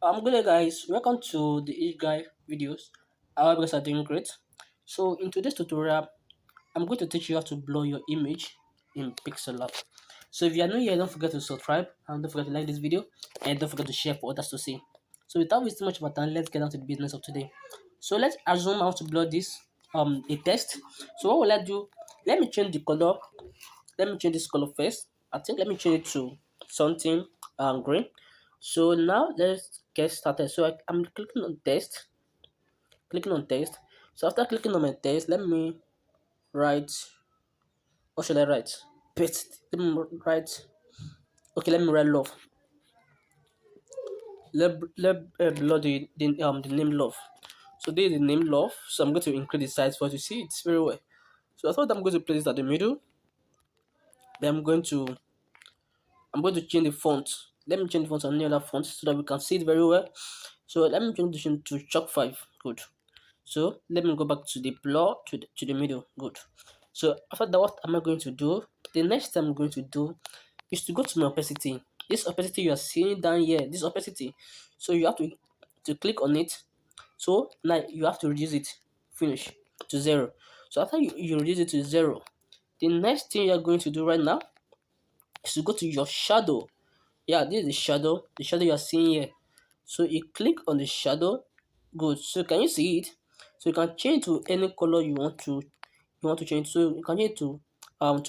I'm good guys, welcome to the H Guy videos. I hope you guys are doing great. So in today's tutorial, I'm going to teach you how to blur your image in Pixellab. So if you are new here, don't forget to subscribe and don't forget to like this video and don't forget to share for others to see. So without wasting much of our time, let's get down to the business of today. So let's assume I want to blur this a text. So what will I do? Let me change the color. Let me change this color first. I think let me change it to something green. So now let's get started. So I'm clicking on text, clicking on text. So after clicking on my text, let me write. What should I write? Paste. Let me write. Okay, let me write love. Let below the name love. So this is the name love. So I'm going to increase the size for you to see it's very well. So I thought I'm going to place it at the middle. Then I'm going to change the font. Let me change the font on any other font so that we can see it very well. So let me change it to chalk 5. Good. So let me go back to the blur to the middle. Good. So after that, what am I going to do? The next thing I'm going to do is to go to my opacity. This opacity you are seeing down here, this opacity. So you have to click on it. So now you have to reduce it. Finish to 0. So after you reduce it to 0, the next thing you're going to do right now is to go to your shadow. Yeah, this is the shadow you're seeing here. So you click on the shadow. Good. So can you see it? So you can change to any color you want to change. So you can change to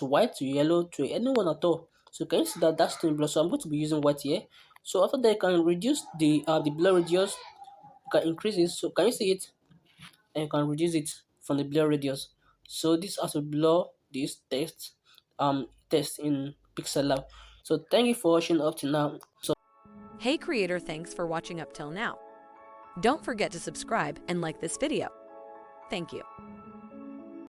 white, to yellow, to anyone at all. So can you see that that's still blur? So I'm going to be using white here. So after that, you can reduce the blur radius. You can increase it. So can you see it? And you can reduce it from the blur radius. So this has to blur this text in Pixellab. So thank you for watching up to now. So Hey creator, thanks for watching up till now. Don't forget to subscribe and like this video. Thank you.